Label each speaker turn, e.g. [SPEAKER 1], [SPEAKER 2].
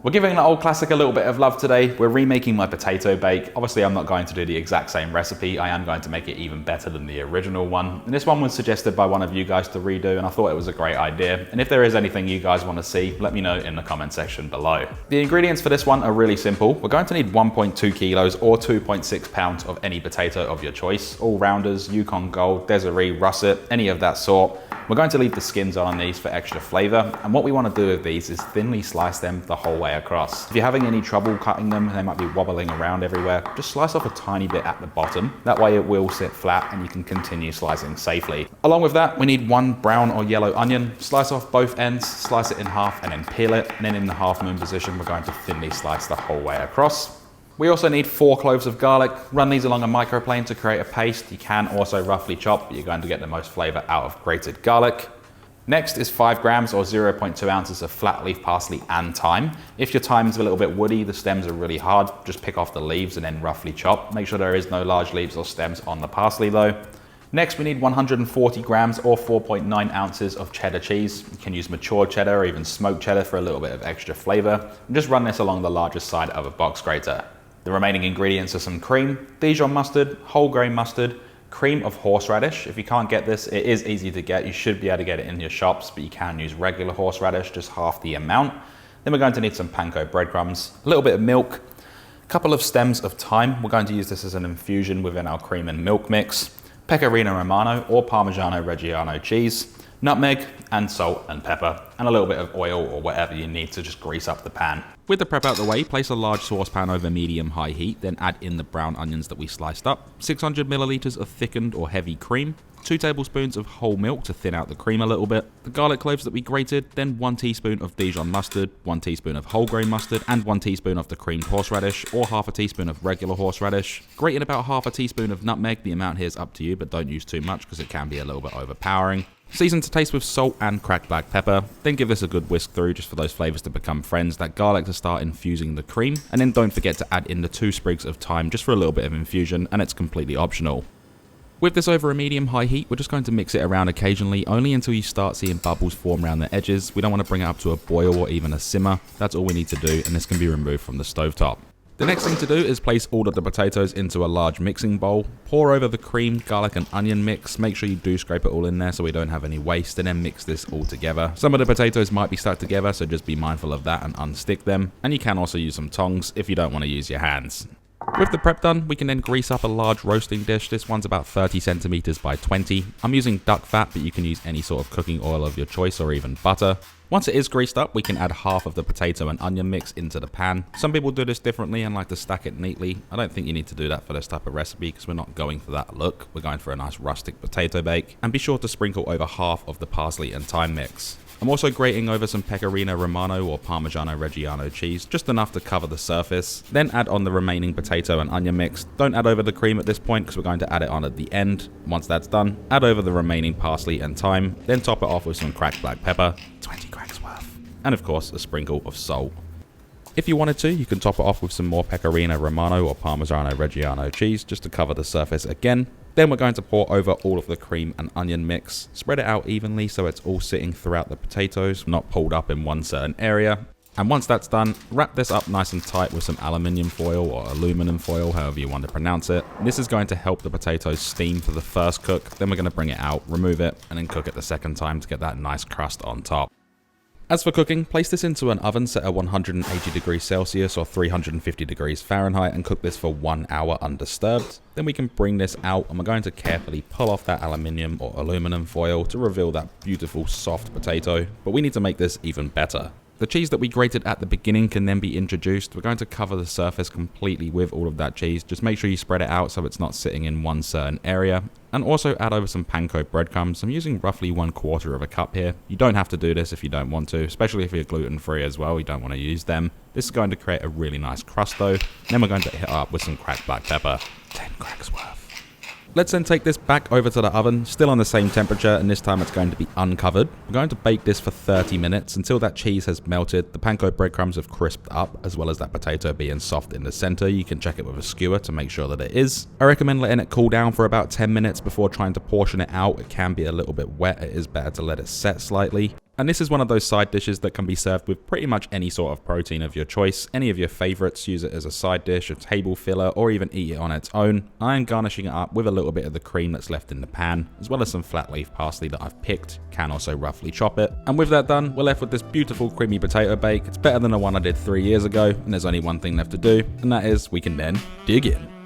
[SPEAKER 1] We're giving the old classic a little bit of love today. We're remaking my potato bake. Obviously, I'm not going to do the exact same recipe. I am going to make it even better than the original one. And this one was suggested by one of you guys to redo, and I thought it was a great idea. And if there is anything you guys want to see, let me know in the comment section below. The ingredients for this one are really simple. We're going to need 1.2 kilos or 2.6 pounds of any potato of your choice. All rounders, Yukon Gold, Desiree, Russet, any of that sort. We're going to leave the skins on these for extra flavor. And what we want to do with these is thinly slice them the whole way across. If you're having any trouble cutting them, they might be wobbling around everywhere, just slice off a tiny bit at the bottom. That way it will sit flat and you can continue slicing safely. Along with that, we need one brown or yellow onion. Slice off both ends, slice it in half and then peel it. And then in the half moon position, we're going to thinly slice the whole way across. We also need 4 cloves of garlic. Run these along a microplane to create a paste. You can also roughly chop, but you're going to get the most flavor out of grated garlic. Next is 5 grams or 0.2 ounces of flat leaf parsley and thyme. If your thyme is a little bit woody, the stems are really hard, just pick off the leaves and then roughly chop. Make sure there is no large leaves or stems on the parsley though. Next, we need 140 grams or 4.9 ounces of cheddar cheese. You can use matured cheddar or even smoked cheddar for a little bit of extra flavor. And just run this along the largest side of a box grater. The remaining ingredients are some cream, Dijon mustard, whole grain mustard, cream of horseradish. If you can't get this, it is easy to get. You should be able to get it in your shops, but you can use regular horseradish, just half the amount. Then we're going to need some panko breadcrumbs, a little bit of milk, a couple of stems of thyme. We're going to use this as an infusion within our cream and milk mix, pecorino romano or Parmigiano Reggiano cheese, nutmeg, and salt and pepper, and a little bit of oil or whatever you need to just grease up the pan. With the prep out the way, place a large saucepan over medium-high heat, then add in the brown onions that we sliced up, 600 milliliters of thickened or heavy cream, 2 tablespoons of whole milk to thin out the cream a little bit, the garlic cloves that we grated, then 1 teaspoon of Dijon mustard, 1 teaspoon of whole grain mustard, and 1 teaspoon of the creamed horseradish, or half a teaspoon of regular horseradish. Grate in about half a teaspoon of nutmeg. The amount here is up to you, but don't use too much because it can be a little bit overpowering. Season to taste with salt and cracked black pepper, then give this a good whisk through just for those flavors to become friends, that garlic to start infusing the cream, and then don't forget to add in the 2 sprigs of thyme just for a little bit of infusion, and it's completely optional. With this over a medium-high heat, we're just going to mix it around occasionally, only until you start seeing bubbles form around the edges. We don't want to bring it up to a boil or even a simmer. That's all we need to do, and this can be removed from the stovetop. The next thing to do is place all of the potatoes into a large mixing bowl, pour over the cream, garlic and onion mix, make sure you do scrape it all in there so we don't have any waste, and then mix this all together. Some of the potatoes might be stuck together, so just be mindful of that and unstick them, and you can also use some tongs if you don't want to use your hands. With the prep done, we can then grease up a large roasting dish. This one's about 30 centimeters by 20. I'm using duck fat, but you can use any sort of cooking oil of your choice or even butter. Once it is greased up, we can add half of the potato and onion mix into the pan. Some people do this differently and like to stack it neatly. I don't think you need to do that for this type of recipe because we're not going for that look. We're going for a nice rustic potato bake. And be sure to sprinkle over half of the parsley and thyme mix. I'm also grating over some Pecorino Romano or Parmigiano Reggiano cheese, just enough to cover the surface. Then add on the remaining potato and onion mix. Don't add over the cream at this point because we're going to add it on at the end. Once that's done, add over the remaining parsley and thyme, then top it off with some cracked black pepper, 20 cracks worth, and of course a sprinkle of salt. If you wanted to, you can top it off with some more Pecorino Romano or Parmigiano Reggiano cheese just to cover the surface again. Then we're going to pour over all of the cream and onion mix, spread it out evenly so it's all sitting throughout the potatoes, not pulled up in one certain area. And once that's done, wrap this up nice and tight with some aluminium foil or aluminum foil, however you want to pronounce it. This is going to help the potatoes steam for the first cook, then we're going to bring it out, remove it, and then cook it the second time to get that nice crust on top. As for cooking, place this into an oven set at 180 degrees Celsius or 350 degrees Fahrenheit and cook this for 1 hour undisturbed. Then we can bring this out and we're going to carefully pull off that aluminium or aluminum foil to reveal that beautiful soft potato, but we need to make this even better. The cheese that we grated at the beginning can then be introduced. We're going to cover the surface completely with all of that cheese. Just make sure you spread it out so it's not sitting in one certain area. And also add over some panko breadcrumbs. I'm using roughly 1/4 of a cup here. You don't have to do this if you don't want to, especially if you're gluten-free as well. You don't want to use them. This is going to create a really nice crust though. Then we're going to hit it up with some cracked black pepper. 10 cracks worth. Let's then take this back over to the oven, still on the same temperature, and this time it's going to be uncovered. We're going to bake this for 30 minutes until that cheese has melted, the panko breadcrumbs have crisped up, as well as that potato being soft in the center. You can check it with a skewer to make sure that it is. I recommend letting it cool down for about 10 minutes before trying to portion it out. It can be a little bit wet. It is better to let it set slightly. And this is one of those side dishes that can be served with pretty much any sort of protein of your choice. Any of your favorites, use it as a side dish, a table filler, or even eat it on its own. I am garnishing it up with a little bit of the cream that's left in the pan, as well as some flat leaf parsley that I've picked. Can also roughly chop it. And with that done, we're left with this beautiful creamy potato bake. It's better than the one I did 3 years ago, and there's only one thing left to do, and that is we can then dig in.